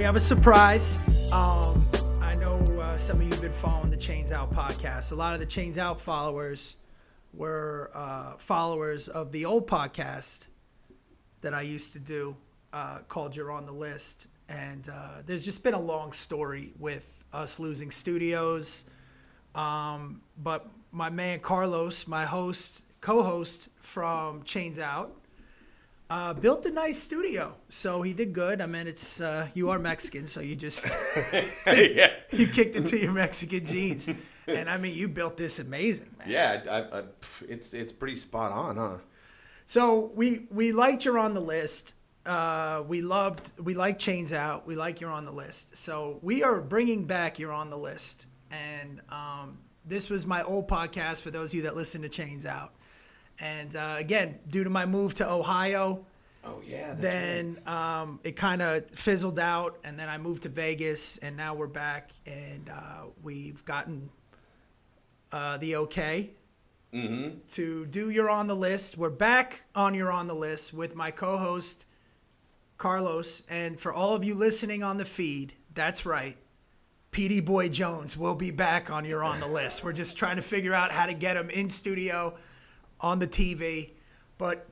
have a surprise. I know some of you have been following the Chains Out podcast. A lot of the Chains Out followers were followers of the old podcast that I used to do called You're on the List. And there's just been a long story with us losing studios. But my man Carlos, my co-host from Chains Out, built a nice studio. So he did good. I mean, it's you are Mexican, so you just Yeah. you kicked into your Mexican genes. And I mean, you built this amazing, man. Yeah, it's pretty spot on, huh? So we liked You're on the List. We like Chains Out. We like You're on the List. So we are bringing back You're on the List. And this was my old podcast for those of you that listen to Chains Out. And again, due to my move to Ohio, then right. It kind of fizzled out. And then I moved to Vegas, and now we're back. And we've gotten the okay to do You're on the List. We're back on You're on the List with my co-host, Carlos. And for all of you listening on the feed, that's right. Petey Boy Jones will be back on You're on the List. We're just trying to figure out how to get him in studio on the TV. But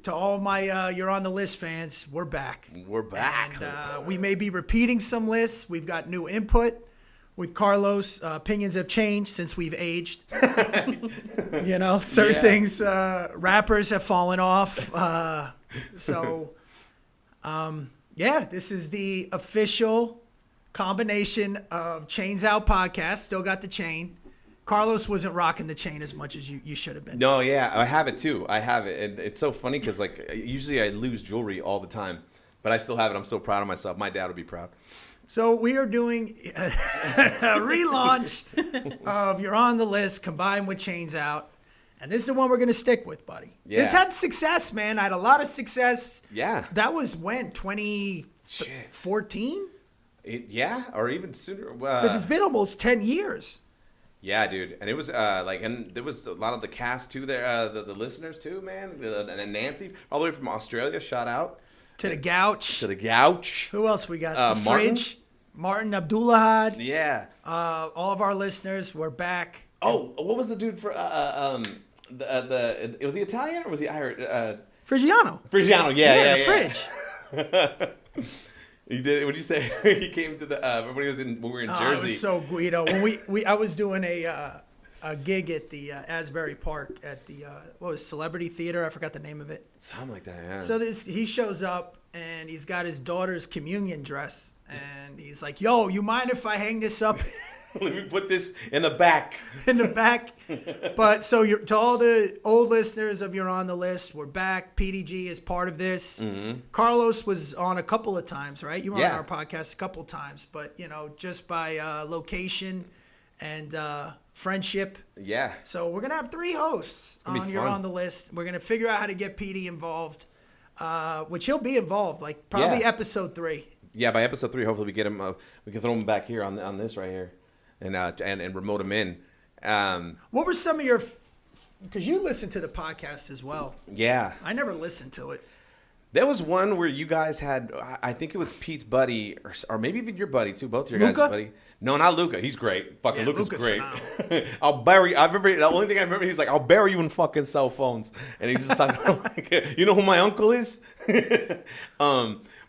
to all my You're on the List fans, we're back. We're back. And we may be repeating some lists. We've got new input with Carlos. Opinions have changed since we've aged. You know, certain things, rappers have fallen off. This is the official combination of Chains Out podcast. Still got the chain. Carlos wasn't rocking the chain as much as you should have been. No, yeah, I have it too. I have it. And it's so funny because usually I lose jewelry all the time, but I still have it. I'm so proud of myself. My dad would be proud. So we are doing a relaunch of You're on the List combined with Chains Out. And this is the one we're going to stick with, buddy. Yeah. This had success, man. I had a lot of success. Yeah. That was when? 2014? Or even sooner. Because it's been almost 10 years. Yeah, dude. And it was and there was a lot of the cast too there, the listeners too, man. And Nancy, all the way from Australia, shout out. To the Gouch. Who else we got? The Martin? Fridge. Martin Abdullahad. Yeah. All of our listeners, we're back. Oh, what was the dude for was he Italian or was he Irish? Frigiano. Yeah. Fridge. He did. What'd you say? He came to the when we were in Jersey. It was so Guido. When I was doing a gig at the Asbury Park at the Celebrity Theater. I forgot the name of it. Something like that. Yeah. So he shows up and he's got his daughter's communion dress and he's like, "Yo, you mind if I hang this up?" Let me put this in the back. But so to all the old listeners of You're on the List, we're back. PDG is part of this. Mm-hmm. Carlos was on a couple of times, right? You were on our podcast a couple of times, but just by location and friendship. Yeah. So we're gonna have 3 hosts on You're on the List. We're gonna figure out how to get Petey involved, which he'll be involved, like probably episode 3. Yeah, by episode 3, hopefully we get him. We can throw him back here on this right here. And remote him in. What were some of your? Because you listen to the podcast as well. Yeah. I never listened to it. There was one where you guys had, I think it was Pete's buddy, or maybe even your buddy too. Both of your guys' buddy. No, not Luca. He's great. Fucking Luca's great. I'll bury. I remember the only thing I remember. He's like, "I'll bury you in fucking cell phones," and he's just like, "You know who my uncle is?"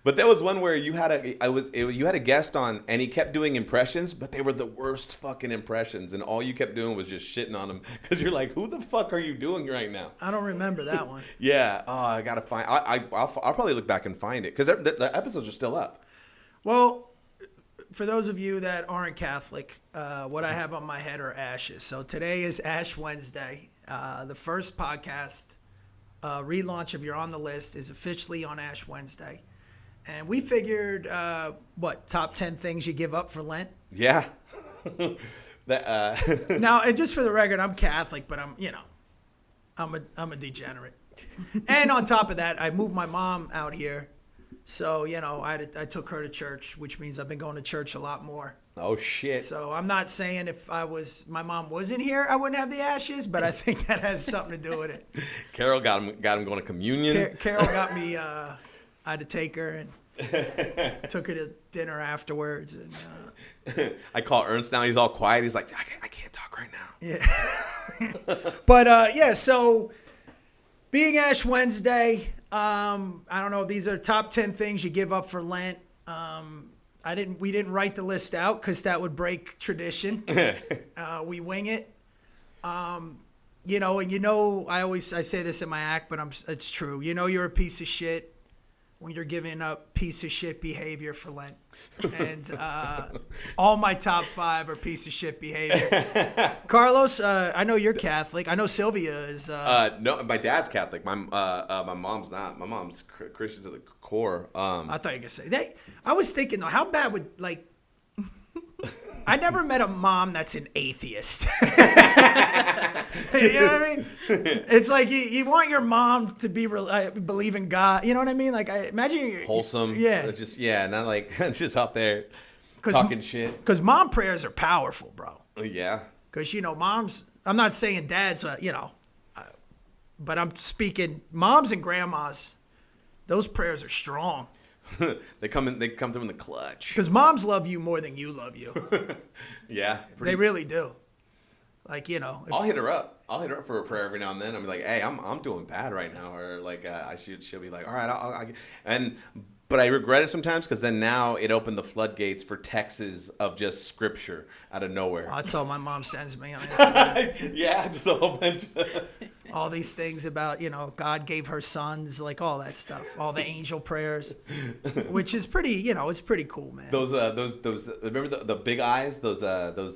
But there was one where you had a guest on, and he kept doing impressions, but they were the worst fucking impressions, and all you kept doing was just shitting on him because you're like, "Who the fuck are you doing right now?" I don't remember that one. Yeah. Oh, I gotta find. I'll probably look back and find it because the episodes are still up. Well, for those of you that aren't Catholic, what I have on my head are ashes. So today is Ash Wednesday. The first podcast relaunch of You're on the List is officially on Ash Wednesday. And we figured, top 10 things you give up for Lent? Yeah. Now, and just for the record, I'm Catholic, but I'm a degenerate. And on top of that, I moved my mom out here. So, I took her to church, which means I've been going to church a lot more. Oh, shit. So I'm not saying if my mom wasn't here, I wouldn't have the ashes, but I think that has something to do with it. Carol got him going to communion. Carol got me, I had to take her, and Took her to dinner afterwards. And, I call Ernst now. He's all quiet. He's like, I can't talk right now. Yeah. But, yeah, so being Ash Wednesday, I don't know. These are top 10 things you give up for Lent. We didn't write the list out because that would break tradition. We wing it. I say this in my act, but it's true. You're a piece of shit when you're giving up piece of shit behavior for Lent. And all my top 5 are piece of shit behavior. Carlos, I know you're Catholic. I know Sylvia is. No, my dad's Catholic. My mom's not. My mom's Christian to the core. I thought you were gonna say. I was thinking though, how bad would like. I never met a mom that's an atheist. You know what I mean? It's like you want your mom to believe in God. You know what I mean? Like, imagine wholesome. Yeah. Not like just out there talking shit. Because mom prayers are powerful, bro. Yeah. Because moms. I'm not saying dads. But I'm speaking moms and grandmas. Those prayers are strong. They come through in the clutch. Because moms love you more than you love you. Yeah. They really do. Like, I'll hit her up. I'll hit her up for a prayer every now and then. I'm like, hey, I'm doing bad right now. Or like, she'll be like, all right, but I regret it sometimes because then now it opened the floodgates for texts of just scripture out of nowhere. That's all my mom sends me on Instagram. Yeah, just a whole bunch of... all these things about, God gave her sons, like all that stuff, all the angel prayers, which is pretty, it's pretty cool, man. Those remember the big eyes, those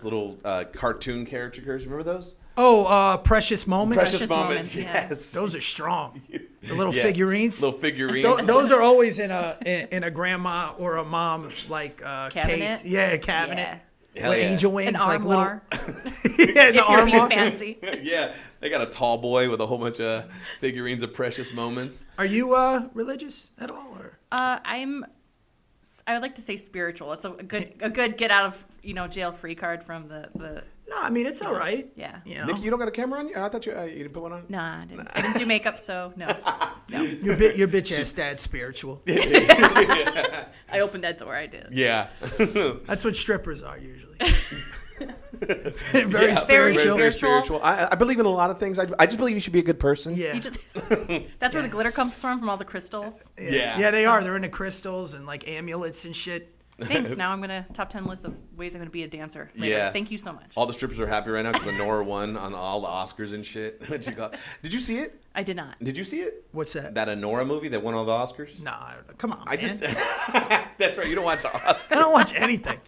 little cartoon caricatures, remember those? Oh, Precious Moments. Precious Moments, yeah. yes. Those are strong. The little figurines. Little figurines. Those are always in a grandma or a mom like case. Yeah, cabinet. Yeah. With angel wings, an armoire. Yeah, the If you're being armoire. fancy. Yeah, they got a tall boy with a whole bunch of figurines of Precious Moments. Are you religious at all? Or? I would like to say spiritual. It's a good get out of jail free card from the. No, I mean it's all right. Yeah. Nick, you don't got a camera on you? I thought you didn't put one on. Nah, I didn't do makeup, so no. Your bitch ass dad's spiritual. I opened that door. I did. Yeah. That's what strippers are usually. Very spiritual. Very spiritual. I believe in a lot of things. I just believe you should be a good person. Yeah. You just that's where the glitter comes from all the crystals. Yeah. Yeah, they are. They're into crystals and like amulets and shit. Thanks. Now I'm gonna top 10 list of ways I'm gonna be a dancer later. Yeah. Thank you so much. All the strippers are happy right now because Nora won on all the Oscars and shit. Did you see it? I did not. Did you see it? What's that? That Nora movie that won all the Oscars? Nah, come on. I man. just that's right. You don't watch the Oscars. I don't watch anything.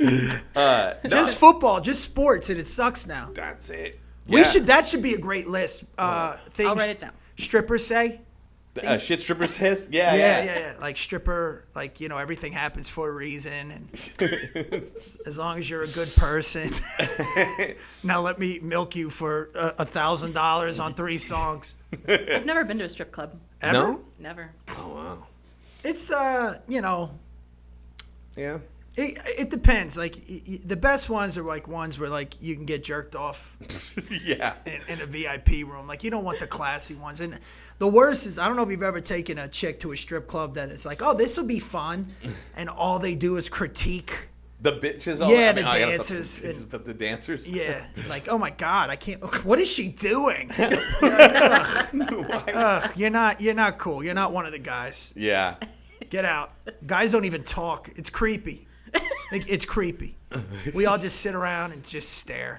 Just football, just sports, and it sucks now. That's it. That should be a great list. Things I'll write it down. Strippers say. Shit strippers hiss. Yeah. Yeah. Like stripper, like everything happens for a reason, and as long as you're a good person. Now let me milk you for $1,000 on 3 songs. I've never been to a strip club. Ever? No? Never. Oh wow. It's Yeah. It depends. Like the best ones are like ones where like you can get jerked off. Yeah. In a VIP room. Like you don't want the classy ones. And the worst is I don't know if you've ever taken a chick to a strip club that it's like, oh, this will be fun, and all they do is critique. The bitches. The dancers. But the dancers. Yeah. Like, oh my God, I can't. What is she doing? You're not cool. You're not one of the guys. Yeah. Get out. Guys don't even talk. It's creepy. It's creepy. We all just sit around and just stare.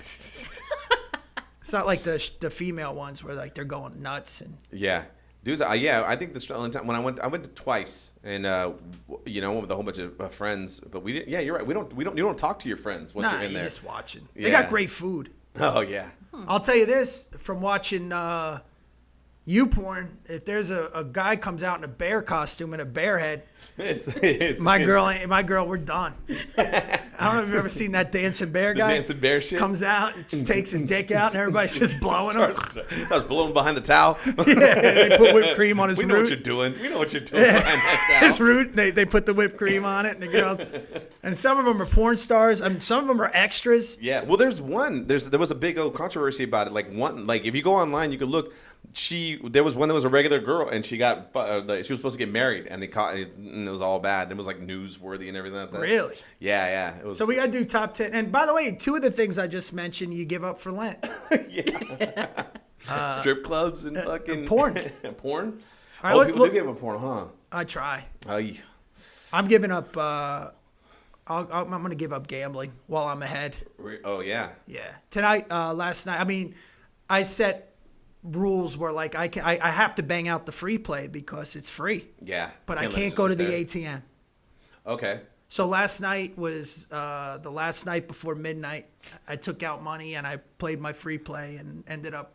It's not like the female ones where like they're going nuts and. Yeah, dudes. I think the only time when I went to twice, and with a whole bunch of friends. But we didn't. Yeah, you're right. You don't talk to your friends once you're in there. You're just watching. Yeah. They got great food. Oh yeah. I'll tell you this from watching YouPorn. If there's a guy comes out in a bear costume and a bear head. My girl, we're done. I don't know if you've ever seen that dancing bear guy. The dancing bear shit. Comes out and just takes his dick out and everybody's just blowing him. I was blowing behind the towel. Yeah, they put whipped cream on his root. We know what you're doing behind that towel. His root, they put the whipped cream on it. And the girls, and some of them are porn stars. I mean, some of them are extras. Yeah, well, there was a big controversy about it. Like if you go online, you can look. there was one that was a regular girl, and she got she was supposed to get married, and they caught it, and it was all bad. It was like newsworthy and everything like that. Really? Yeah. It was. So we got to do top 10. And by the way, 2 of the things I just mentioned, you give up for Lent. Yeah. Strip clubs and fucking porn. Porn. All right, People do give up porn, huh? I try. Yeah. I'm giving up. I'm going to give up gambling while I'm ahead. Oh yeah. Yeah. Tonight, last night. I mean, I set rules where like I have to bang out the free play because it's free. Yeah. But I can't go to the ATM. Okay. So last night was the last night before midnight. I took out money and I played my free play and ended up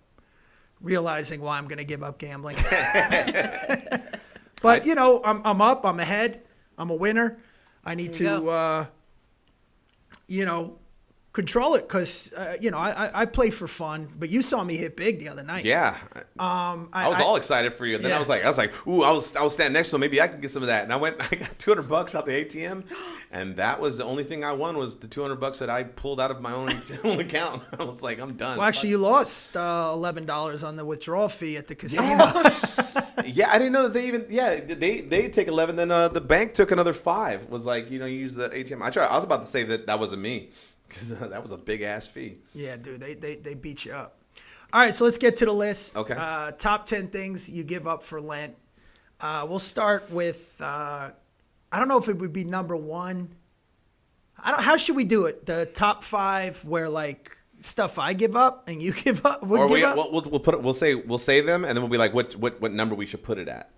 realizing why I'm going to give up gambling. But you know, I'm up. I'm ahead. I'm a winner. I need to, control it because, I play for fun. But you saw me hit big the other night. Yeah. I was all excited for you. And then I was like, ooh, I was standing next to him. Maybe I can get some of that. And I got $200 out the ATM. And that was the only thing I won was the $200 that I pulled out of my own account. I was like, I'm done. Well, actually, you lost $11 on the withdrawal fee at the casino. Yeah, I didn't know that they take 11. Then the bank took another 5. Was like, you use the ATM. I was about to say that wasn't me. Because that was a big-ass fee. Yeah, dude, they beat you up. All right, so let's get to the list. Okay. Top 10 things you give up for Lent. We'll start with, I don't know if it would be number 1. How should we do it? The top 5 where, like, stuff I give up and you give up? We'll say them, and then we'll be like, what number we should put it at.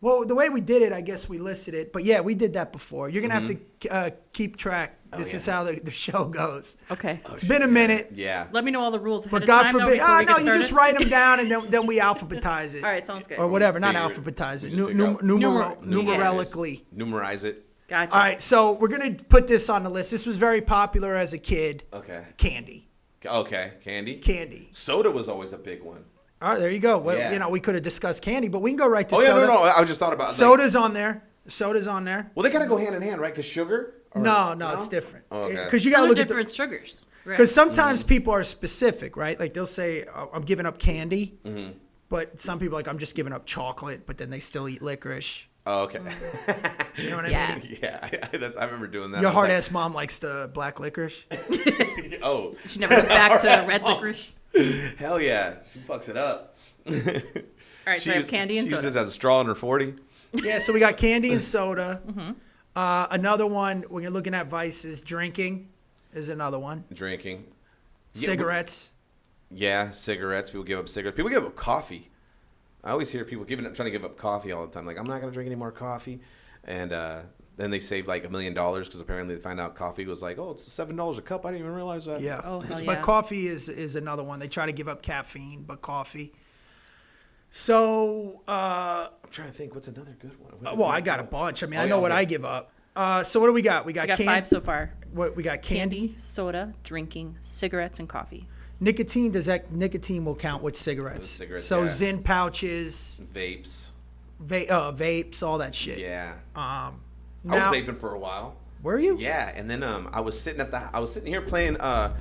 Well, the way we did it, I guess we listed it. But, yeah, we did that before. You're going to have to keep track. This is how the show goes. Okay. It's been a minute. Yeah. Let me know all the rules ahead But of God time. forbid. No, you just write them down and then we alphabetize it. All right, sounds good. Or whatever. Not Figure it. alphabetize it. We just figure out Numerically. Numerize it. Gotcha. All right, so we're going to put this on the list. This was very popular as a kid. Okay. Candy. Okay. Candy. Candy. Soda was always a big one. All right, there you go. Well, Yeah. we could have discussed candy, but we can go right to Oh yeah, soda. no. I just thought about Soda's on there. Soda's on there. Well, they kind of go hand in hand, right? Because sugar. No, it's different. Oh, okay. Because you got to Those are look at different sugars. Right. Because sometimes people are specific, right? Like they'll say, I'm giving up candy, but some people are like, I'm just giving up chocolate, but then they still eat licorice. Oh, okay. You know what Yeah. I mean? Yeah, I remember doing that. Your I was hard ass mom likes the black licorice. like, oh, She never goes back to red licorice. hell yeah, she fucks it up. All right, so I have candy and she soda. uses it as a straw in her 40. Yeah, so we got candy and soda. Another one when you're looking at vices, drinking is another one. Drinking. Cigarettes. Yeah, cigarettes. People give up cigarettes. People give up coffee. I always hear people trying to give up coffee all the time. Like, I'm not going to drink any more coffee. And then they save like $1 million because apparently they find out coffee was like, oh, it's $7 a cup. I didn't even realize that. Yeah. Oh, hell yeah. But coffee is another one. They try to give up caffeine, but coffee. So, I'm trying to think. What's another good one? well, I got a bunch. I mean, I yeah, know what okay. I give up. So what do we got? We got, I got 5 so far. What we got? Candy. Soda, drinking, cigarettes, and coffee. Nicotine. Nicotine will count with cigarettes? Cigarettes, So yeah. Zyn pouches, Vapes. Vapes, all that shit. Yeah. Now, I was vaping for a while. Were you? Yeah, and then I was sitting here playing Call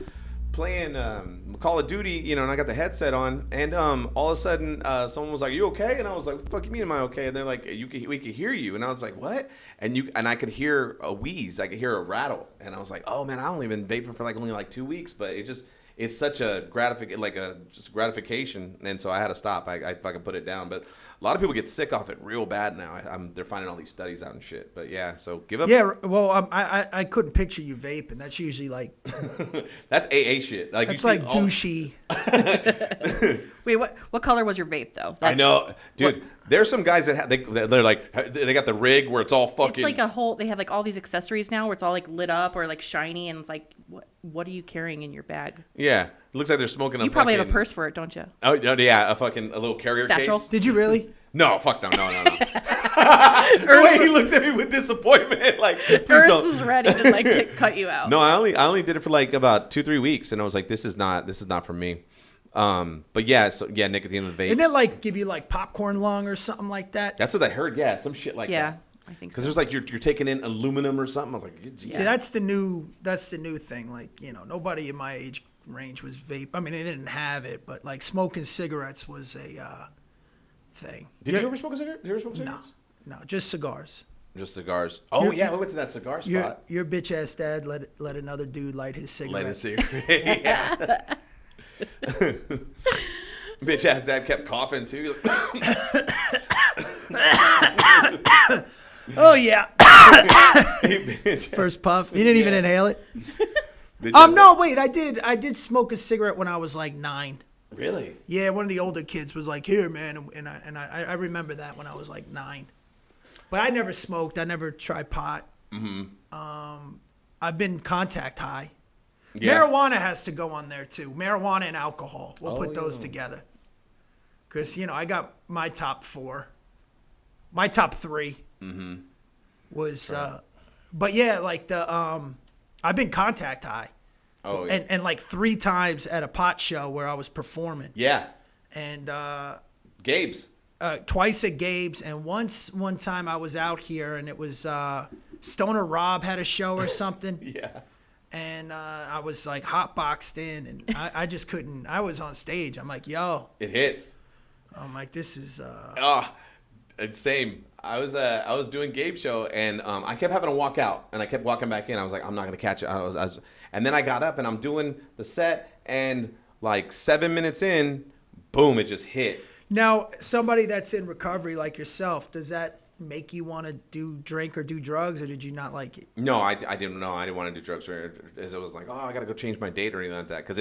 of Duty, and I got the headset on, and all of a sudden someone was like, "You okay?" And I was like, "What the fuck you mean, am I okay?" And they're like, "We could hear you," and I was like, "What?" And I could hear a wheeze, I could hear a rattle, and I was like, "Oh man, I only been vaping for only 2 weeks, but it's such a gratification, and so I had to stop. I fucking put it down, but a lot of people get sick off it real bad now. They're finding all these studies out and shit. But yeah, so give up. Yeah, well, I couldn't picture you vaping. That's usually like That's AA shit. Like that's you see like douchey. Wait, what color was your vape though? I know, dude. There's some guys that they're like they got the rig where it's all fucking. It's like a whole. They have like all these accessories now where it's all like lit up or like shiny, and it's like, what are you carrying in your bag? Yeah, it looks like they're smoking. You probably have a purse for it, don't you? Oh yeah, a little carrier Satchel? case. Did you really? No, fuck no. The way he looked at me with disappointment, like please Ernst don't. is ready to cut you out. No, I only did it for like about 2-3 weeks, and I was like, this is not for me. But yeah, nicotine and vapes. Didn't it like give you like popcorn lung or something like that? That's what I heard. Yeah, some shit like Yeah, that. I think so. Because there's like you're taking in aluminum or something. I was like, See, that's the new thing. Like nobody in my age range was vape. I mean, they didn't have it, but like smoking cigarettes was a thing. Did you ever smoke a cigarette? Did you ever smoke cigarettes? No, just cigars. Just cigars. Oh, yeah, we went to that cigar spot. Your bitch-ass dad let another dude light his cigarette. Light a cigarette, yeah. Bitch-ass dad kept coughing, too. Oh, yeah. First puff. You didn't even inhale it? No, wait, I did smoke a cigarette when I was like 9. Really? Yeah, one of the older kids was like, "Here, man," and I remember that when I was like 9. But I never smoked. I never tried pot. Mm-hmm. I've been contact high. Yeah. Marijuana has to go on there too. Marijuana and alcohol. We'll put those together. Because I got my top 4. My top 3 was, right. But yeah, like I've been contact high. Oh, yeah. And like 3 times at a pot show where I was performing. Yeah. And Gabe's. Twice at Gabe's, and one time I was out here, and it was Stoner Rob had a show or something. Yeah. And I was like hotboxed in, and I just couldn't. I was on stage. I'm like, yo. It hits. I'm like, this is. Same. I was doing Gabe's show, and I kept having to walk out, and I kept walking back in. I was like, I'm not gonna catch it. And then I got up, and I'm doing the set, and like 7 minutes in, boom, it just hit. Now, somebody that's in recovery like yourself, does that make you want to drink or do drugs, or did you not like it? No, I didn't know. I didn't want to do drugs, or as I was like, I got to go change my date or anything like that, because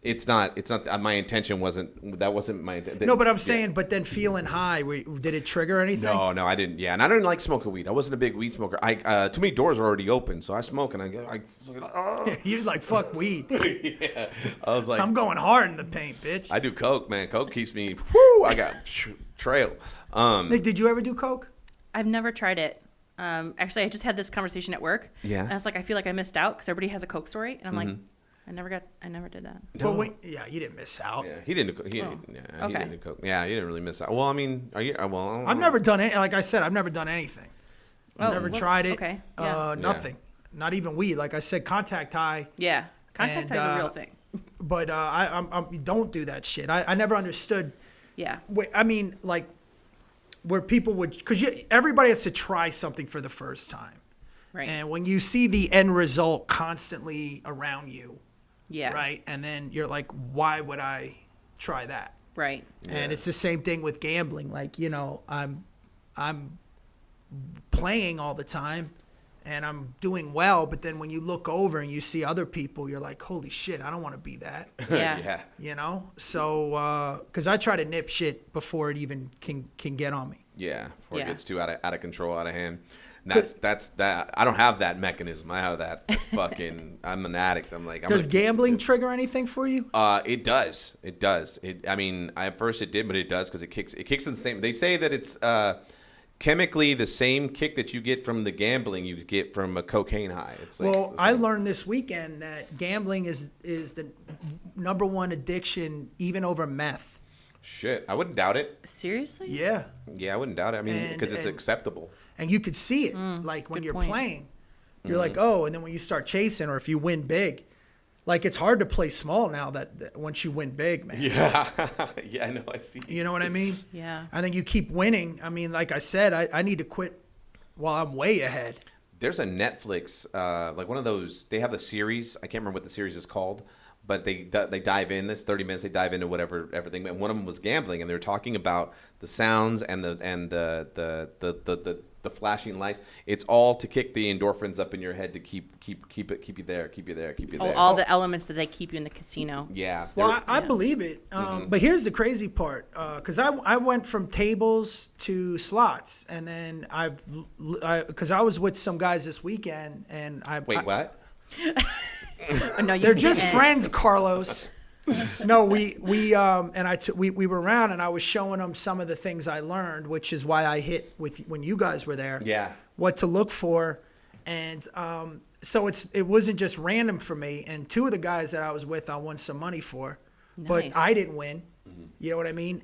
it's not my intention wasn't my intention. No, but I'm saying, but then feeling high, did it trigger anything? No, I didn't. Yeah, and I didn't like smoking weed. I wasn't a big weed smoker. Too many doors were already open, so I smoke and I get You're like, fuck weed. Yeah, I was like, I'm going hard in the paint, bitch. I do coke, man. Coke keeps me. Whoo, I got trail. Nick, did you ever do coke? I've never tried it. Actually, I just had this conversation at work. Yeah, and I was like, I feel like I missed out because everybody has a coke story, and I'm like. I never did that. No. But you didn't miss out. Yeah, he didn't. He didn't cook. Yeah, he didn't really miss out. Well, I mean, I've never done it. Like I said, I've never done anything. I've never tried it. Okay. Yeah. Nothing. Yeah. Not even weed. Like I said, contact high. Yeah, contact high is a real thing. But I don't do that shit. I never understood. Yeah. I mean, like, where people would, because everybody has to try something for the first time. Right. And when you see the end result constantly around you. Yeah. Right. And then you're like, why would I try that? Right. And it's the same thing with gambling. Like, I'm playing all the time and I'm doing well. But then when you look over and you see other people, you're like, holy shit, I don't want to be that. Yeah. Yeah. So, because I try to nip shit before it even can get on me. Yeah. Before it gets too out of control, out of hand. That's that. I don't have that mechanism. I have that fucking. I'm an addict. Does gambling trigger anything for you? It does. It does. I mean, at first it did, but it does because it kicks in the same. They say that it's chemically the same kick that you get from the gambling you get from a cocaine high. It's like, I learned this weekend that gambling is the number one addiction, even over meth. Shit, I wouldn't doubt it. Seriously? Yeah. Yeah, I wouldn't doubt it. I mean, because it's acceptable. And you could see it, like when you're playing. You're like, oh, and then when you start chasing, or if you win big, like it's hard to play small now that once you win big, man. Yeah. Yeah, I know. I see. You know what I mean? Yeah. I think you keep winning. I mean, like I said, I need to quit while I'm way ahead. There's a Netflix, like one of those, they have the series. I can't remember what the series is called. But they dive in. This 30 minutes. They dive into everything. And one of them was gambling, and they were talking about the sounds and the flashing lights. It's all to kick the endorphins up in your head to keep you there. All the elements that they keep you in the casino. Yeah. Well, I believe it. But here's the crazy part, because I went from tables to slots, and then because I was with some guys this weekend, and what? No, they're just friends, Carlos. No, we were around, and I was showing them some of the things I learned, which is why I hit when you guys were there. Yeah. What to look for, and so it wasn't just random for me. And 2 of the guys that I was with, I won some money for, but I didn't win. Mm-hmm. You know what I mean?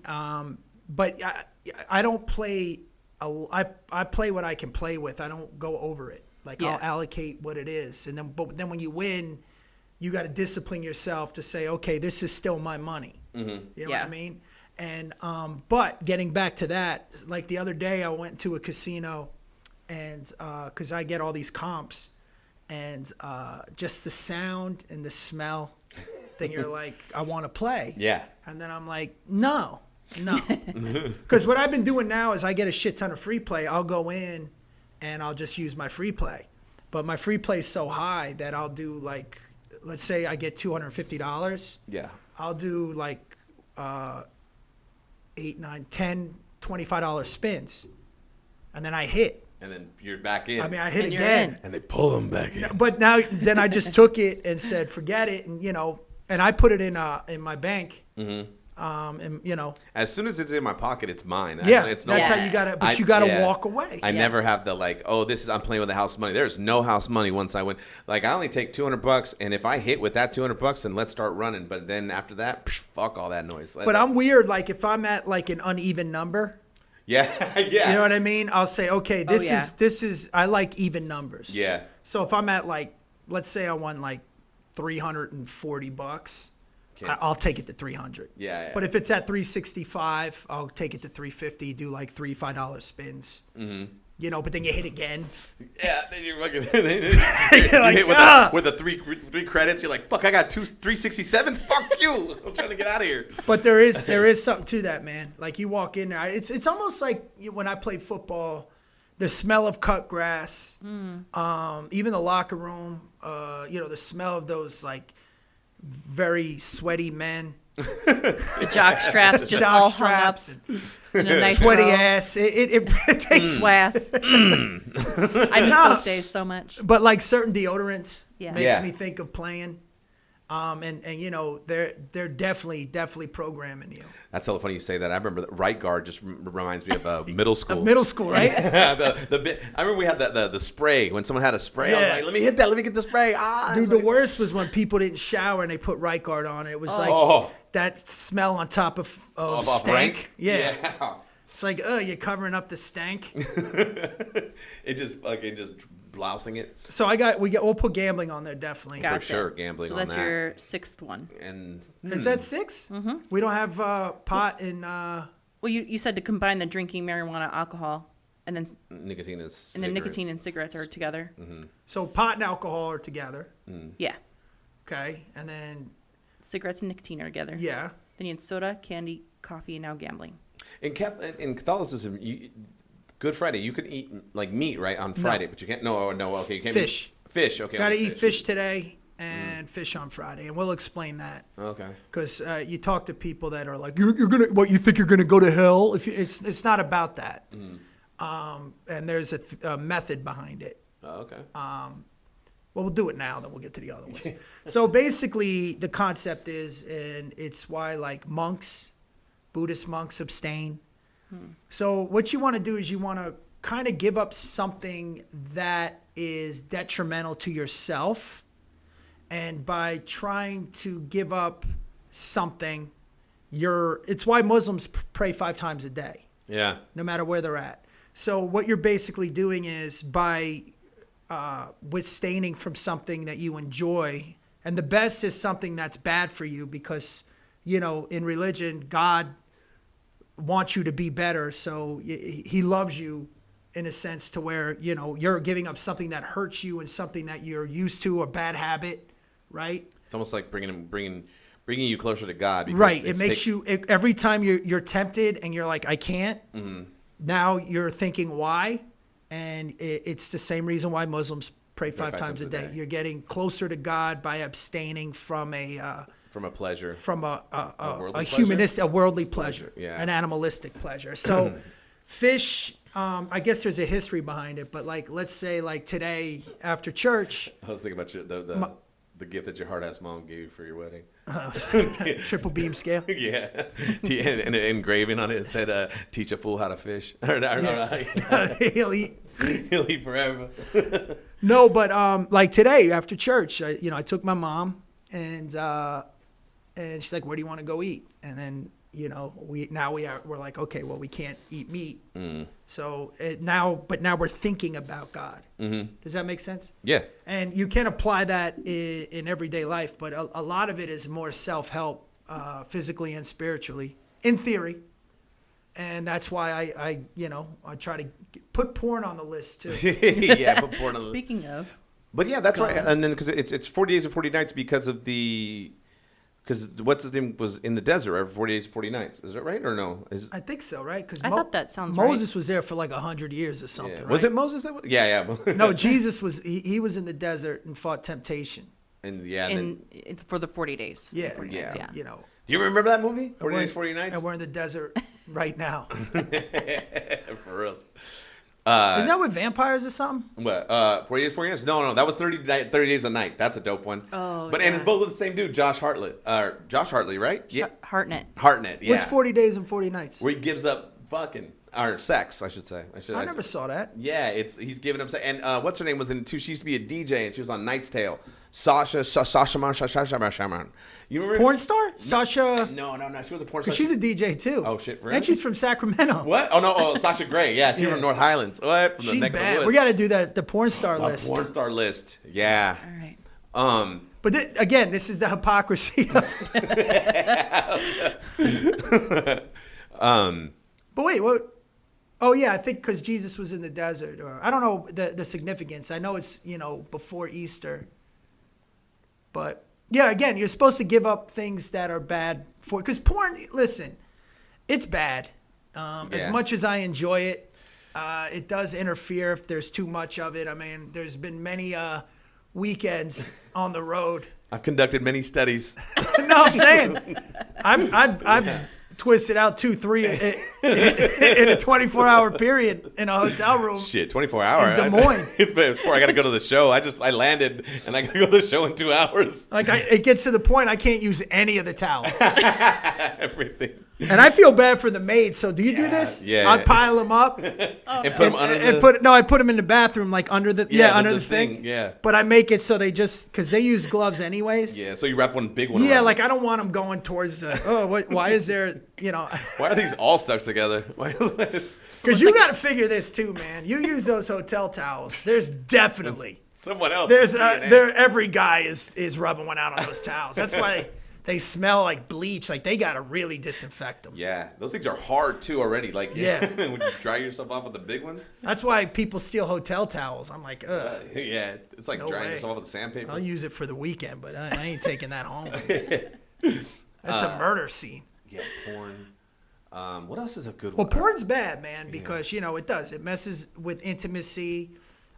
But I don't play. I play what I can play with. I don't go over it. Like I'll allocate what it is, but then when you win, you got to discipline yourself to say, okay, this is still my money. Mm-hmm. You know what I mean? And but getting back to that, like the other day I went to a casino, and because I get all these comps, and just the sound and the smell, then you're like, I want to play. Yeah. And then I'm like, no. Because what I've been doing now is I get a shit ton of free play. I'll go in and I'll just use my free play. But my free play is so high that I'll do like, let's say I get $250. Yeah. I'll do like 8, 9, 10, $25 spins. And then I hit. And then you're back in. I mean, I hit And you're again. in. And they pull them back in. But now, then I just took it and said, forget it. And, and I put it in my bank. Mm-hmm. And, as soon as it's in my pocket, it's mine. that's no, how you got to, but you got to walk away. I never have the like, oh, I'm playing with the house money. There's no house money once I win. Like, I only take $200, and if I hit with that $200, then let's start running. But then after that, fuck all that noise. But I'm weird. Like, if I'm at like an uneven number, yeah. you know what I mean? I'll say, okay, this is, I like even numbers. Yeah. So if I'm at like, let's say I won like $340, I'll take it to 300. Yeah. But if it's at 365, I'll take it to 350. Do like $5 spins. Mm-hmm. But then you hit again. Yeah, then you're fucking. You're like, hit with the three credits. You're like, fuck, I got 367. Fuck you! I'm trying to get out of here. But there is something to that, man. Like you walk in there, it's almost like when I played football, the smell of cut grass, even the locker room, the smell of those like very sweaty men. The jock straps just all hung up in a nice sweaty row. ass. It takes Swass. I miss those days so much. But like certain deodorants makes Yeah. me think of playing. And they're definitely programming you. That's so funny you say that. I remember the right guard just reminds me of middle school. Middle school, right? I remember we had the spray. When someone had a spray, I was like, let me hit that. Let me get the spray. Dude, the worst was when people didn't shower and they put right guard on. It was like that smell on top of stank. Yeah. It's like, you're covering up the stank. It just blousing it. So we'll put gambling on there definitely. Gotcha. For sure, gambling on that. So that's your sixth one. And is that 6? Mm-hmm. We don't have pot and. Well, you said to combine the drinking marijuana, alcohol, and then nicotine and cigarettes. And then nicotine and cigarettes are together. Mm-hmm. So pot and alcohol are together. Yeah. Okay, and then cigarettes and nicotine are together. Yeah. Then you had soda, candy, coffee, and now gambling. In Catholicism, Good Friday, you can eat like meat, right, on Friday, but you can't. No, okay, you can't. Fish. Fish, okay. Got to eat fish today and fish on Friday, and we'll explain that. Okay. Because you talk to people that are like, you're gonna, what, you think you're gonna go to hell? It's not about that. And there's a method behind it. Oh, okay. Well, we'll do it now, then we'll get to the other ones. So basically, the concept is, and it's why like Buddhist monks abstain. So what you want to do is you want to kind of give up something that is detrimental to yourself. And by trying to give up something, it's why Muslims pray 5 times a day. Yeah. No matter where they're at. So what you're basically doing is by abstaining from something that you enjoy, and the best is something that's bad for you because, in religion, God wants you to be better. So he loves you in a sense to where, you're giving up something that hurts you and something that you're used to, a bad habit, right? It's almost like bringing you closer to God. Right. It makes you, every time you're tempted and you're like, I can't, now you're thinking why? And it's the same reason why Muslims pray 5 times a day. You're getting closer to God by abstaining from a pleasure, from a humanistic, a worldly pleasure, an animalistic pleasure. So fish, I guess there's a history behind it, but like let's say like today after church, I was thinking about the gift that your hard-ass mom gave you for your wedding. Triple beam scale. Yeah. And engraving on it said, teach a fool how to fish. He'll eat. He'll eat forever. No, but like today after church, I took my mom and she's like, where do you want to go eat? And then we're like, okay, well, we can't eat meat. So now we're thinking about God. Does that make sense? Yeah. And you can apply that in everyday life, but a lot of it is more self-help, physically and spiritually, in theory. And that's why I try to put porn on the list too. Yeah, put porn on the list. Speaking of. But yeah, that's right. And then because it's 40 days and 40 nights because what's his name was in the desert, right? For 40 days and 40 nights. Is that right or no? I think so, right? Because I thought that sounds Moses right. was there for like 100 years or something, Yeah. right? Was it Moses that was? Yeah. No, Jesus was. He was in the desert and fought temptation. And yeah. For the 40 days. Yeah, 40 yeah. days, you know. Do you remember that movie? 40 we're Days, in- 40 Nights? And we're in the desert right now. For real. Is that with vampires or something? What? 40 Days, 40 Nights? No. That was 30 Days a Night. That's a dope one. Oh, and yeah. it's both with the same dude, Josh Hartley, right? Yeah. Hartnett. Hartnett, yeah. What's 40 Days and 40 Nights? Where he gives up fucking, or sex, I should say. I never saw that. Yeah, he's giving up sex. And what's her name was in it too? She used to be a DJ and she was on Knight's Tale. Sasha. You remember? Porn star? Sasha. No. She was a porn star. She's a DJ too. Oh, shit, really? And she's from Sacramento. What? Oh, no. Oh, Sasha Grey. Yeah, she's Yeah. from North Highlands. What? From the She's neck of the bad. woods. We got to do the porn star A list. porn star list. Yeah. All right. But again, this is the hypocrisy of But wait, what? Oh yeah, I think because Jesus was in the desert, or I don't know the significance. I know it's before Easter, but yeah, again, you're supposed to give up things that are bad for because porn. Listen, it's bad. As much as I enjoy it, it does interfere if there's too much of it. I mean, there's been many weekends on the road. I've conducted many studies. No, I'm saying I've twisted out 2-3 in a 24-hour period in a hotel room. Shit, 24 hours. In Des Moines. It's before I got to go to the show. I landed and I got to go to the show in 2 hours. Like it gets to the point I can't use any of the towels. Everything. And I feel bad for the maids. So do you do this? Yeah. I pile them up And put them under I put them in the bathroom like under the under the thing. Yeah. But I make it so they just because they use gloves anyways. Yeah. So you wrap one big one. Yeah, around. like I don't want them going towards. Why is there? Why are these all stuck together? Because you got to figure this too, man. You use those hotel towels. There's definitely someone else. Every guy is rubbing one out on those towels. That's why they smell like bleach. Like they got to really disinfect them. Yeah, those things are hard too already. Like yeah, when you dry yourself off with the big one. That's why people steal hotel towels. I'm like, ugh. Yeah, it's like drying yourself off with sandpaper. I'll use it for the weekend, but I ain't taking that home. That's a murder scene. Yeah, porn. What else is a good Well, one? porn's bad, man, because it does. It messes with intimacy.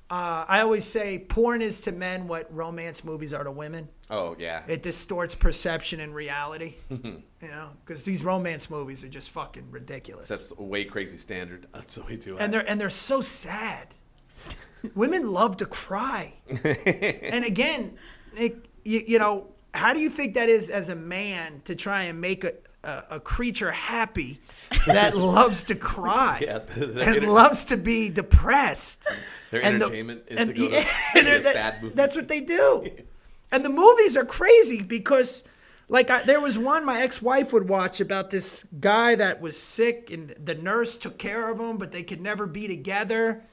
I always say porn is to men what romance movies are to women. Oh yeah. It distorts perception and reality. Because these romance movies are just fucking ridiculous. That's a way crazy standard. That's way too high. And they're so sad. Women love to cry. And again, how do you think that is as a man to try and make a creature happy that loves to cry and loves to be depressed? Their entertainment is to go to a sad movie. That's what they do. And the movies are crazy because, there was one my ex-wife would watch about this guy that was sick and the nurse took care of him, but they could never be together.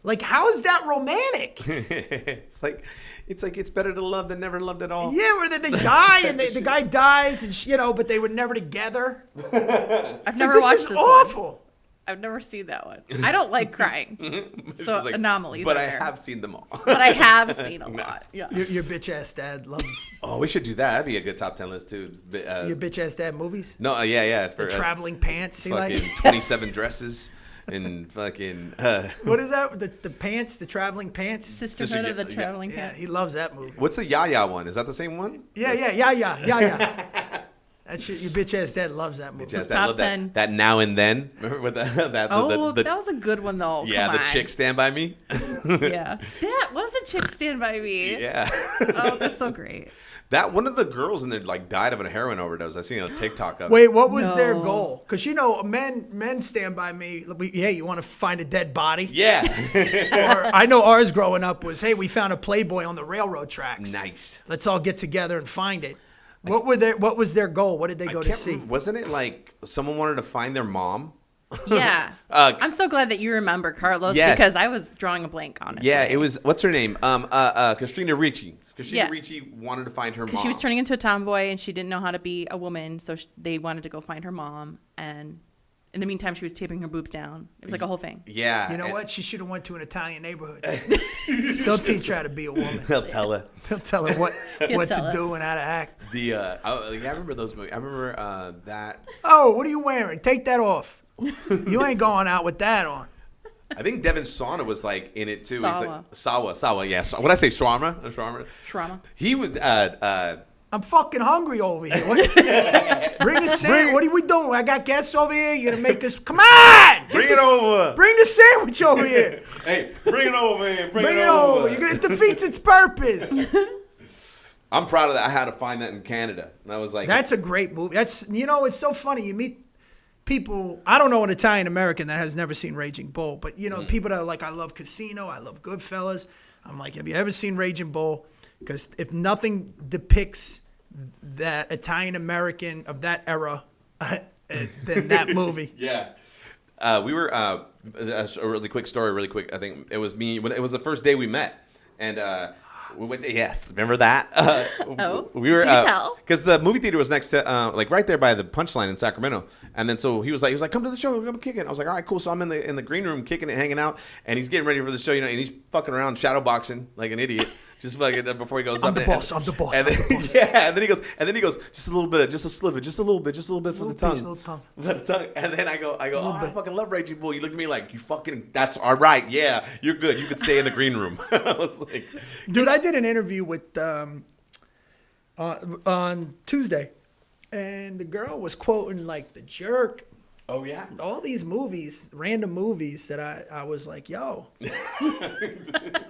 Like, how is that romantic? It's like it's better to love than never loved at all. Yeah, where they die and the guy dies and but they were never together. I've never this watched is this awful. one. I've never seen that one. I don't like crying. So anomalies But are I there. have seen them all. But I have seen a lot. Yeah. Your bitch ass dad loves Oh, we should do that. That'd be a good top 10 list too. your bitch ass dad movies. No, yeah. The traveling pants. He fucking like 27 dresses and fucking. What is that? The pants, the traveling pants. Sisterhood of the Traveling Yeah, Pants. he loves that movie. What's the Yaya one? Is that the same one? Yeah. That's your bitch ass dad loves that movie. Yes, top 10. That now and then. Remember with that? That was a good one though. Yeah, Come the on. chick Stand By Me. Yeah, that was a chick Stand By Me. Yeah. Oh, that's so great. That one of the girls in there died of a heroin overdose. I seen a TikTok of it. Wait, what was their No. goal? Because men Stand By Me. You want to find a dead body? Yeah. Or I know ours growing up was, hey, we found a Playboy on the railroad tracks. Nice. Let's all get together and find it. What was their goal? What did they go to see? Wasn't it like someone wanted to find their mom? Yeah. I'm so glad that you remember, Carlos, because I was drawing a blank, honestly. Yeah, it was, what's her name? Christina Ricci. Christina Ricci wanted to find her mom. Because she was turning into a tomboy and she didn't know how to be a woman, so they wanted to go find her mom. And in the meantime, she was taping her boobs down. It was like a whole thing. Yeah. You know what? She should have went to an Italian neighborhood. They'll teach her how to be a woman. They'll tell her. They'll tell her what to do and how to act. I remember those movies. I remember that. Oh, what are you wearing? Take that off. You ain't going out with that on. I think Devin Sawa was like in it too. Sawa. He's like Sawa. Yeah. What did I say? Shawarma. Shawarma. He was. I'm fucking hungry over here. Bring a sandwich. What are we doing? I got guests over here. You're gonna make us. Come on. Bring it over. Bring the sandwich over here. Hey, bring it over here. Bring it over. It defeats its purpose. I'm proud of that. I had to find that in Canada, and I was like, "That's a great movie." It's so funny. You meet people. I don't know an Italian American that has never seen Raging Bull, but people that are like, "I love Casino. I love Goodfellas." I'm like, "Have you ever seen Raging Bull?" Because if nothing depicts that Italian American of that era, than that movie. Yeah. We were a really quick story, really quick. I think it was me when it was the first day we met, and we went. Yes, remember that? We were. Do tell. Because the movie theater was next to, like right there by the Punchline in Sacramento, and then so he was like, come to the show, I'm kicking. I was like, all right, cool. So I'm in the green room kicking it, hanging out, and he's getting ready for the show, and he's fucking around shadow boxing like an idiot. Just fucking before he goes I'm up. the boss. I'm the boss. And then, I'm the boss. yeah, and then he goes, just a little bit, just a sliver, just a little bit for the tongue. Little tongue. For the tongue. And then I go, oh, I fucking love Raging Bull. You look at me like, you fucking, that's all right. Yeah, you're good. You could stay in the green room. I was like, dude, I did an interview with on Tuesday, and the girl was quoting like The Jerk. oh yeah. All these movies, random movies that I was like, yo,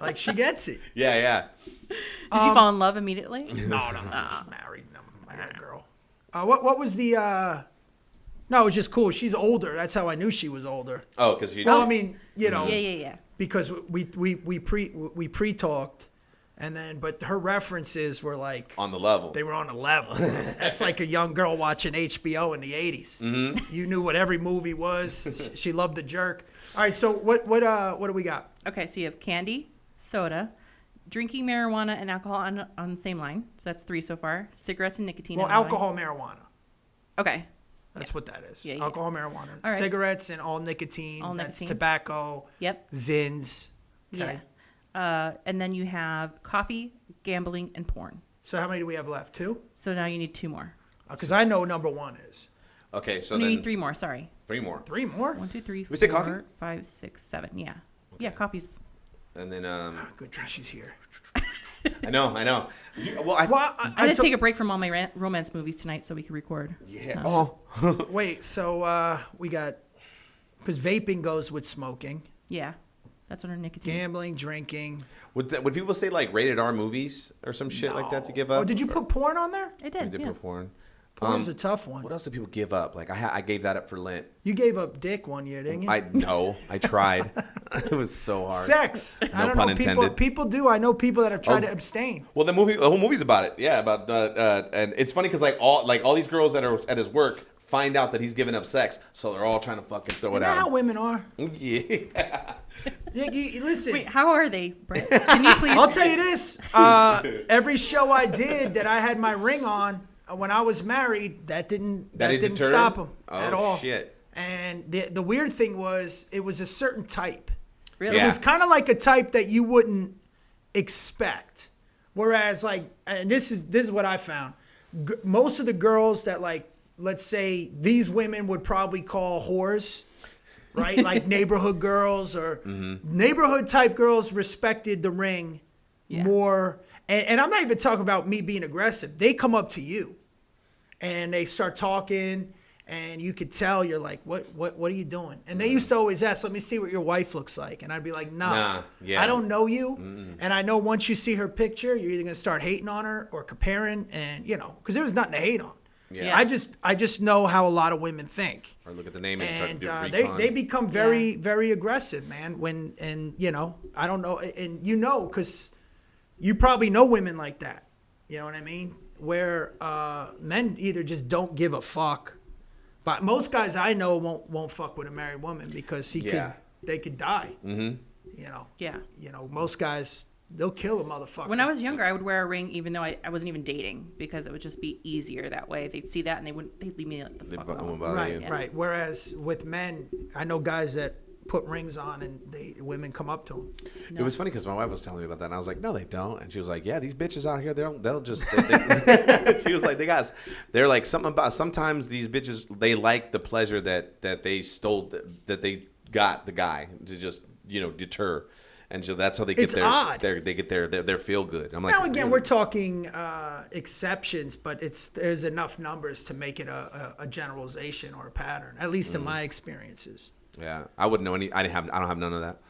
like she gets it. Yeah. Did you fall in love immediately? No, I was married. No, I got a girl. What was the? No, it was just cool. She's older. That's how I knew she was older. Oh, because you. Well, I mean, Yeah. Because we pre-talked, and then but her references were like on the level. They were on the level. That's like a young girl watching HBO in the 80s. Mm-hmm. You knew what every movie was. She loved The Jerk. All right, so what do we got? Okay, so you have candy, soda, drinking marijuana and alcohol on the same line. So that's 3 so far. Cigarettes and nicotine. Well, alcohol, marijuana. Okay. That's what that is. Yeah. Alcohol, marijuana. All right. Cigarettes and all nicotine. That's tobacco. Yep. Zins. Okay. Yeah. And then you have coffee, gambling, and porn. So how many do we have left? 2? So now you need 2 more. Because I know number 1 is. Okay, so You then need 3 more. Sorry. 3 more. 3 more? 1, 2, 3, We say 4, coffee? 5, 6, 7. Yeah. Okay. Yeah, coffee's. And then Good thing she's here. I know. Well, I had to take a break from all my romance movies tonight so we could record. Yeah. So. Oh. Wait, so we got, because vaping goes with smoking, Yeah. That's under nicotine. gambling, drinking. Would people say like rated R movies or some shit like that to give up? Oh, did you put porn on there? I We did. did Yeah. put porn. Porn's a tough one. What else do people give up? Like I gave that up for Lent. You gave up dick one year, didn't you? I tried. It was so hard. Sex. I don't pun know. intended. People do. I know people that have tried to abstain. Well, the whole movie's about it. Yeah, about and it's funny because all these girls that are at his work find out that he's giving up sex, so they're all trying to fucking throw You it know how out. women are. Yeah. Listen. Wait, how are they, Brett? Can you please? I'll tell you this. Every show I did that I had my ring on when I was married, that didn't deter stop him him? at Oh, all. shit. And the weird thing was, it was a certain type. Really? It Yeah. was kind of like a type that you wouldn't expect. Whereas, like, and this is what I found. Most of the girls that, like, let's say these women would probably call whores, right? Like neighborhood girls or neighborhood type girls respected the ring more. And I'm not even talking about me being aggressive. They come up to you and they start talking, and you could tell you're like, what are you doing? And they used to always ask, let me see what your wife looks like. And I'd be like, nah, I don't know you. And I know once you see her picture, you're either going to start hating on her or comparing, and because there was nothing to hate on. Yeah. I just know how a lot of women think. Or look at the name and And do recon. they become very, very aggressive, man. I don't know. And because you probably know women like that. You know what I mean? where men either just don't give a fuck. But most guys I know won't fuck with a married woman because they could die. Mm-hmm. You know. Yeah. You know, most guys, they'll kill a motherfucker. When I was younger, I would wear a ring even though I wasn't even dating because it would just be easier that way. They'd see that and they'd leave me the fuck alone. Right, right. Whereas with men, I know guys that put rings on and women come up to them. It was funny because my wife was telling me about that and I was like, no, they don't. And she was like, yeah, these bitches out here, they'll just, she was like, they're like something about, sometimes these bitches, they like the pleasure that they stole, that they got the guy to just, deter. And so that's how they get their feel good. I'm like, now again, we're talking exceptions, but there's enough numbers to make it a generalization or a pattern, at least in my experiences. Yeah, I wouldn't know any. I don't have none of that.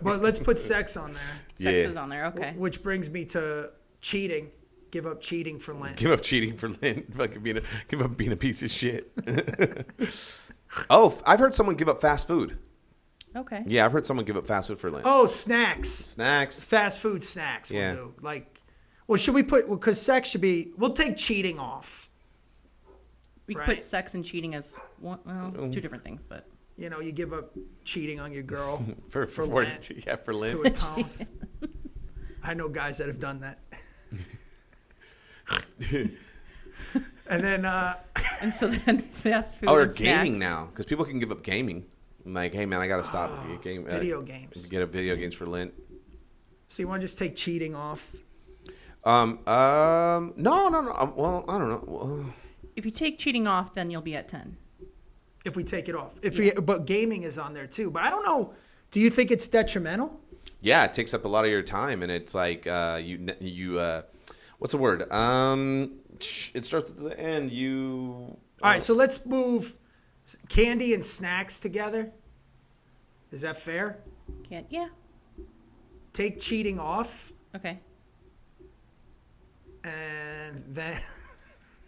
But let's put sex on there. Sex is on there, okay. Which brings me to cheating. Give up cheating for Lent. Give up cheating for Lent. Fucking give up being a piece of shit. Oh, I've heard someone give up fast food. Okay. Yeah, I've heard someone give up fast food for Lent. Oh, snacks. Fast food snacks. Yeah. We'll do. Well, should we because sex should be. We'll take cheating off. We put sex and cheating as one. Well, it's two different things, but you give up cheating on your girl for Lent. Yeah, for Lent. To atone. I know guys that have done that. And then and so then fast food. Or and gaming snacks. now because people can give up gaming. I'm like, hey man, I gotta stop video games. Get up video games for Lent. So you want to just take cheating off? No. Well, I don't know. If you take cheating off, then you'll be at 10. If we take it off. But gaming is on there too. But I don't know. Do you think it's detrimental? Yeah, it takes up a lot of your time, and it's like what's the word? It starts at the end. All right, so let's move candy and snacks together. Is that fair? Yeah. Take cheating off. Okay. And then.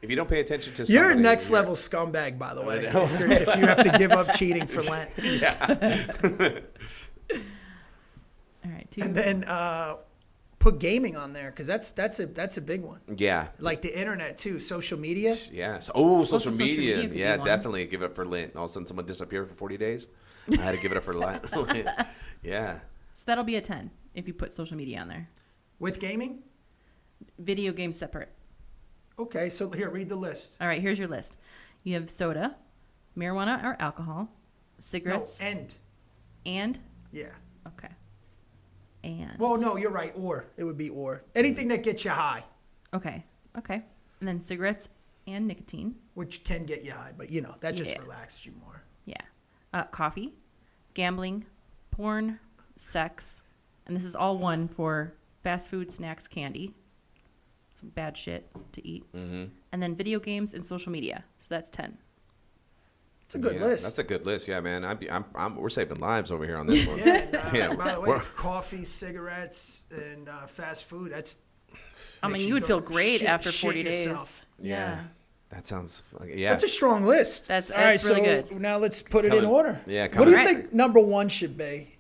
If you don't pay attention to you're a next level scumbag, by the way. If you have to give up cheating for Lent. Yeah. All right. And then put gaming on there because that's a big one. Yeah. Like the internet too, social media. Yeah. So, social media. Could Yeah, be definitely give it up for Lent. All of a sudden, someone disappeared for 40 days. I had to give it up for Lent. Yeah. So that'll be a 10 if you put social media on there. With gaming. Video games separate. Okay, so here, read the list. All right, here's your list. You have soda, marijuana or alcohol, cigarettes. No, and. And? Yeah. Okay. And. Well, no, you're right. Or. It would be or. Anything that gets you high. Okay. And then cigarettes and nicotine. Which can get you high, but that just relaxes you more. Yeah. Coffee, gambling, porn, sex. And this is all one for fast food, snacks, candy. Some bad shit to eat. Mm-hmm. And then video games and social media. So that's 10. It's a good list. That's a good list. Yeah, man. We're saving lives over here on this one. Yeah. By the way, coffee, cigarettes, and fast food. You would feel great after 40 days. Yourself. Yeah. That sounds. Yeah. That's a strong list. That's all right. Really so good. Now let's put it in order. Yeah. What do you think number one should be?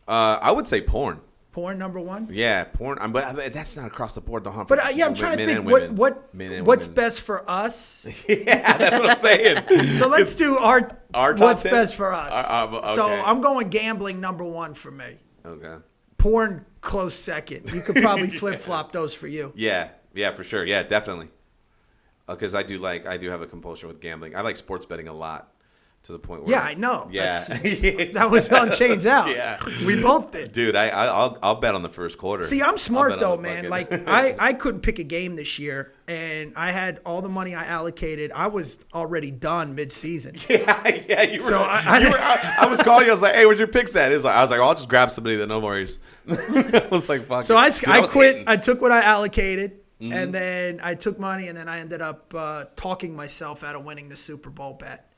I would say porn. Porn number one? Yeah, porn. But that's not across the board, though. But I'm trying to think what's best for us. Yeah, that's what I'm saying. So let's do our what's 10? Best for us. Okay. So I'm going gambling number one for me. Okay. Porn close second. You could probably flip flop those for you. Yeah, for sure. Yeah, definitely. Because I do have a compulsion with gambling. I like sports betting a lot. To the point where I know. Yeah, that was on Chains Out. Yeah, we both did. Dude, I'll bet on the first quarter. See, I'm smart though, man. Like I couldn't pick a game this year, and I had all the money I allocated. I was already done mid-season. Yeah. You were. So I was calling you. I was like, "Hey, where's your picks at?" I was like, "I'll just grab somebody that no worries." I was like, "Fuck." So it. I quit. Hitting. I took what I allocated. Mm-hmm. And then I took money, and then I ended up talking myself out of winning the Super Bowl bet.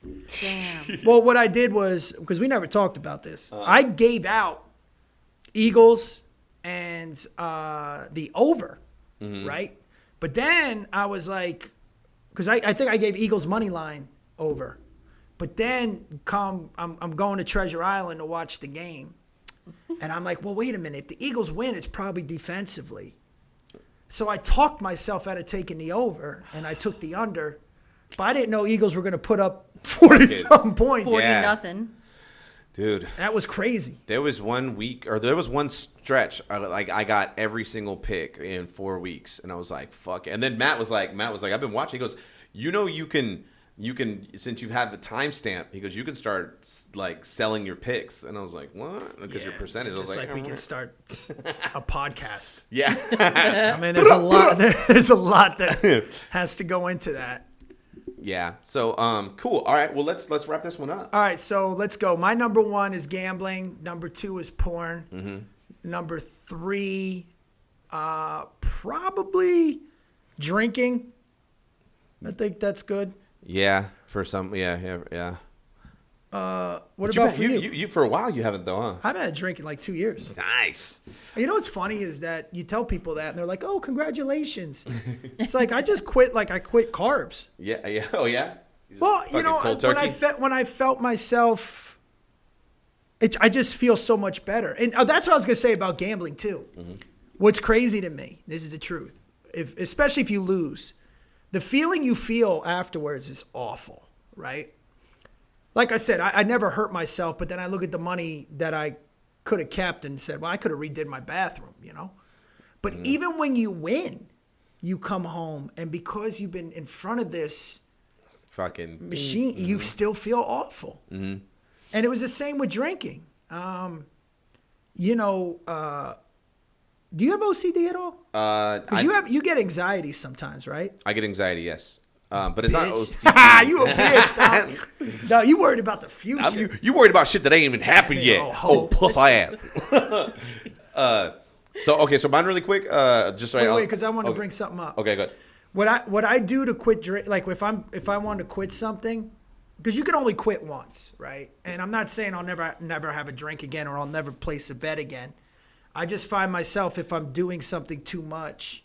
Damn. Well, what I did was, because we never talked about this, I gave out Eagles and the over, right? But then I was like, because I think I gave Eagles money line over. But then I'm going to Treasure Island to watch the game. And I'm like, well, wait a minute. If the Eagles win, it's probably defensively. So I talked myself out of taking the over, and I took the under. But I didn't know Eagles were going to put up 40-something points. 40 nothing. Dude, that was crazy. There was one week, or there was one stretch, like I got every single pick in 4 weeks, and I was like, "Fuck!" And then Matt was like, "I've been watching." He goes, "You know, you can, since you have the timestamp." He goes, "You can start like selling your picks," and I was like, "What?" Because your percentage. Just I was like, we can start a podcast. Yeah, I mean, there's a lot. There's a lot that has to go into that. Yeah. So, cool. All right. Well, let's wrap this one up. All right. So let's go. My number 1 is gambling. Number 2 is porn. Mm-hmm. Number 3, probably drinking. I think that's good. Yeah. For some. Yeah. What about for you? You for a while you haven't though, huh? I haven't had drinking like 2 years. Nice. You know what's funny is that you tell people that and they're like, "Oh, congratulations." It's like I just quit. Like I quit carbs. Yeah. Oh yeah. Well, you know, when I felt myself, I just feel so much better. And that's what I was gonna say about gambling too. Mm-hmm. What's crazy to me, this is the truth. Especially if you lose, the feeling you feel afterwards is awful, right? Like I said, I never hurt myself, but then I look at the money that I could have kept and said, well, I could have redid my bathroom, you know? But even when you win, you come home, and because you've been in front of this fucking machine, you still feel awful. Mm-hmm. And it was the same with drinking. You know, do you have OCD at all? You get anxiety sometimes, right? I get anxiety, yes. But it's not OCD. You a bitch. No, you worried about the future. You worried about shit that ain't even happened yet. Oh, puss I am. So mine really quick. Just right. Wait, because I want to bring something up. Okay, good. What I do to quit drink, like if I want to quit something, because you can only quit once, right? And I'm not saying I'll never have a drink again or I'll never place a bet again. I just find myself, if I'm doing something too much,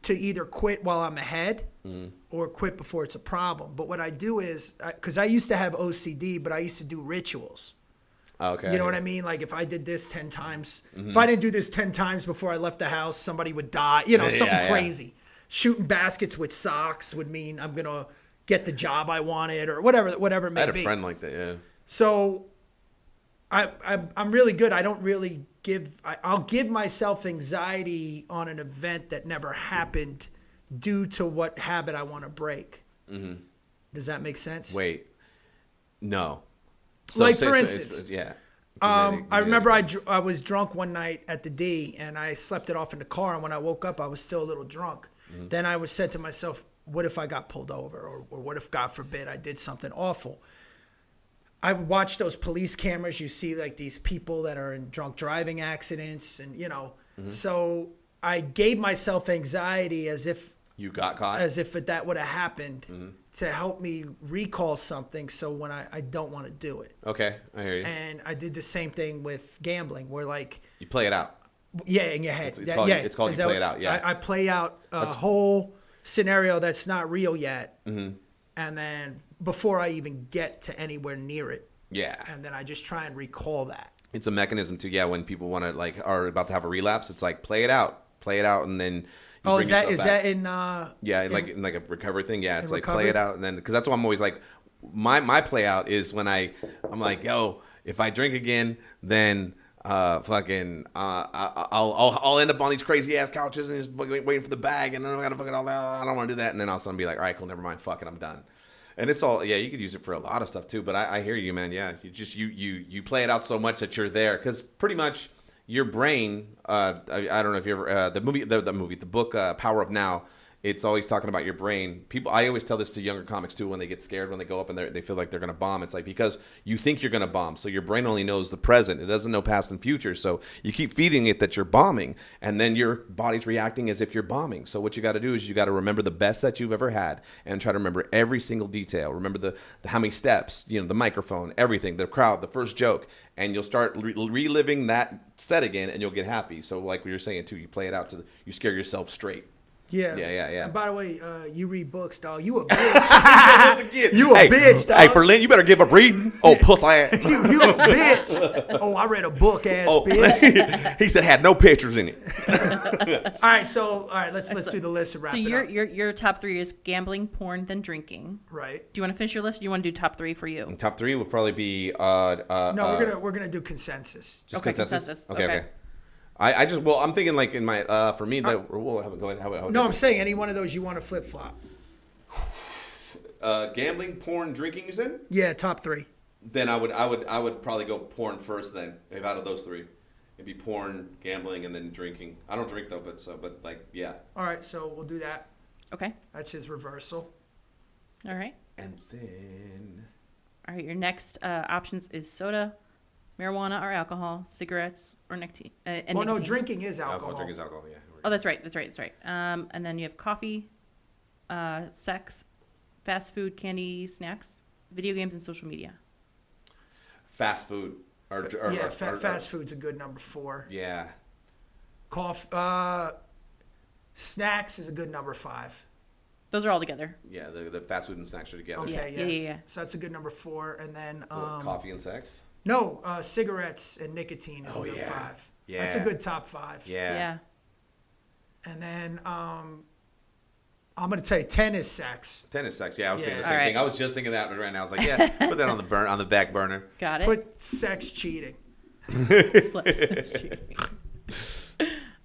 to either quit while I'm ahead or quit before it's a problem. But what I do is, because I used to have OCD, but I used to do rituals. Okay. You know what I mean? Like if I did this 10 times, if I didn't do this 10 times before I left the house, somebody would die. You know, something crazy. Shooting baskets with socks would mean I'm going to get the job I wanted or whatever it may be. I had a friend like that, yeah. So I'm really good. I don't really I'll give myself anxiety on an event that never happened due to what habit I want to break. Mm-hmm. Does that make sense? Wait, no. So, for instance, yeah. I remember I was drunk one night at the D and I slept it off in the car. And when I woke up, I was still a little drunk. Mm-hmm. Then I said to myself, what if I got pulled over? Or what if, God forbid, I did something awful? I watch those police cameras. You see like these people that are in drunk driving accidents. And, you know, so I gave myself anxiety as if you got caught, as if that would have happened to help me recall something. So when I don't want to do it. Okay. I hear you. And I did the same thing with gambling where like. You play it out. Yeah. In your head. It's called you play it out. Yeah. I play out a whole scenario that's not real yet. Mm-hmm. And then before I even get to anywhere near it. Yeah. And then I just try and recall that. It's a mechanism too. Yeah. When people want to like are about to have a relapse, it's like play it out, and then. Is that in? Yeah, in like a recovery thing. Yeah, it's like recovery? Play it out, and then because that's why I'm always like, my play out is when I'm like, yo, if I drink again, then I'll end up on these crazy ass couches and just waiting for the bag, and then I gotta fucking I don't want to do that, and then all of a sudden be like, all right, cool, never mind, fuck it, I'm done. And it's all, yeah, you could use it for a lot of stuff too. But I hear you, man. Yeah, you just you play it out so much that you're there because pretty much. Your brain, I don't know if you ever, the book, Power of Now, it's always talking about your brain. I always tell this to younger comics too when they get scared, when they go up and they feel like they're going to bomb. It's like because you think you're going to bomb. So your brain only knows the present. It doesn't know past and future. So you keep feeding it that you're bombing. And then your body's reacting as if you're bombing. So what you got to do is you got to remember the best that you've ever had and try to remember every single detail. Remember the how many steps, the microphone, everything, the crowd, the first joke. And you'll start reliving that set again and you'll get happy. So like we were saying too, you play it out you scare yourself straight. Yeah. Yeah. And by the way, you read books, dog. You a bitch. As a kid. You a bitch, dog. Hey, for Lent, you better give up reading. Oh, puss ass. you a bitch. Oh, I read a book, ass bitch. He said had no pictures in it. All right, let's do the list and wrap So it up. your top 3 is gambling, porn, then drinking. Right. Do you want to finish your list? Or do you want to do top 3 for you? Top 3 would probably be No, we're gonna do consensus. just Okay, consensus. Okay. I'm thinking like in my for me that go ahead. No, I'm saying any one of those you want to flip flop. Gambling, porn, drinking. You said? Yeah, top 3. Then I would probably go porn first. Then if out of those 3, it'd be porn, gambling, and then drinking. I don't drink though, but like yeah. All right, so we'll do that. Okay. That's his reversal. All right. And then. All right. Your next options is soda, marijuana or alcohol, cigarettes or nicotine. No, drinking is alcohol. Drinking is alcohol. Yeah. Oh, that's right. And then you have coffee, sex, fast food, candy, snacks, video games, and social media. Fast food. Fast food's a good number 4. Yeah. Snacks is a good number 5. Those are all together. Yeah, the fast food and snacks are together. Okay, Yeah, yes. yeah. So that's a good number 4. And then Coffee and sex? No, cigarettes and nicotine is a good 5. Yeah. That's a good top 5. Yeah. And then I'm going to tell you 10 is sex. 10 is sex. Yeah, I was thinking the All same right. thing. I was just thinking that right now. I was like, yeah, put that on the back burner. Got it. Put sex cheating.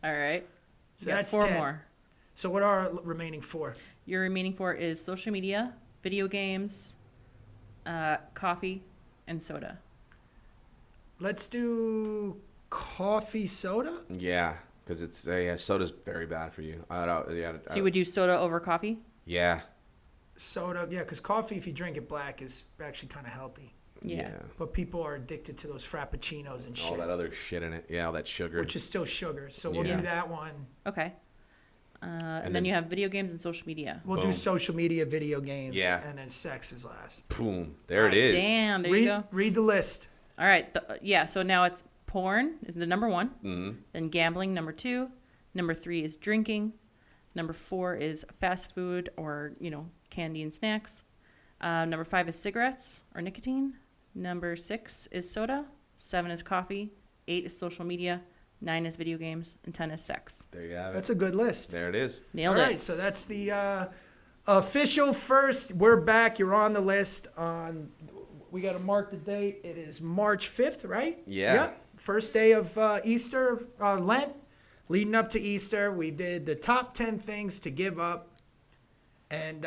All right. So You got that's 4 10. more. So what are our remaining 4? Your remaining 4 is social media, video games, coffee, and soda. Let's do coffee soda. Yeah, because it's soda's very bad for you. So you would do soda over coffee? Yeah. Soda, yeah, because coffee, if you drink it black, is actually kind of healthy. Yeah. But people are addicted to those frappuccinos and shit. All that other shit in it. Yeah, all that sugar. Which is still sugar. So we'll do that one. Okay. And then you have video games and social media. We'll do social media, video games. Yeah. And then sex is last. Boom. There it is. Damn, there you go. Read the list. All right. So now it's porn is the number 1. Mm-hmm. Then gambling, number 2. Number 3 is drinking. Number 4 is fast food or, candy and snacks. Number 5 is cigarettes or nicotine. Number 6 is soda. 7 is coffee. 8 is social media. 9 is video games. And 10 is sex. There you have it. That's a good list. There it is. Nailed it. All right, so that's the official first. We're back. You're on the list. We got to mark the date. It is March 5th, right? Yeah. Yep. First day of Easter, Lent, leading up to Easter. We did the top 10 things to give up. And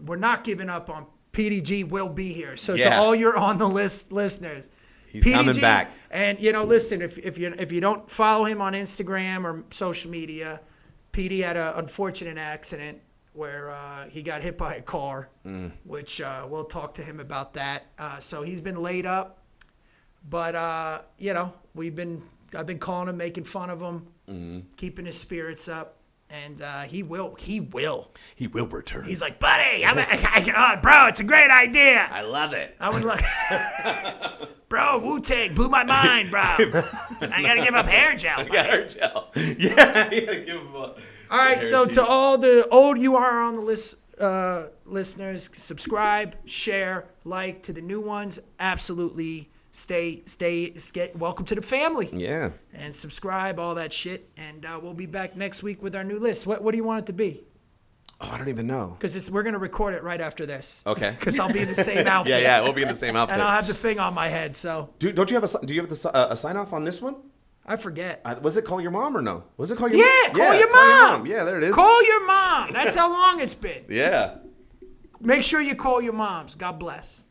we're not giving up on PDG will be here. So to all your on the list listeners, he's coming back. And listen, if you don't follow him on Instagram or social media, PD had an unfortunate accident where he got hit by a car, which we'll talk to him about that. So he's been laid up, but I've been calling him, making fun of him, keeping his spirits up. And he will return. He's like, buddy, bro, it's a great idea. I love it. I would like, bro, Wu-Tang blew my mind, bro. I gotta give up hair gel. Buddy. Hair gel. Yeah, you gotta give him up. All right, so to all the old you are on the list listeners, subscribe, share, like. To the new ones, absolutely get welcome to the family. Yeah. And subscribe, all that shit. And we'll be back next week with our new list. What do you want it to be? Oh, I don't even know. Because we're going to record it right after this. Okay. Because I'll be in the same outfit. Yeah, we'll be in the same outfit. And I'll have the thing on my head, so. Do you have a sign off on this one? I forget. Was it Call Your Mom or no? Was it Call Your Mom? Yeah, Call Your Mom. Yeah, there it is. Call your mom. That's how long it's been. Yeah. Make sure you call your moms. God bless.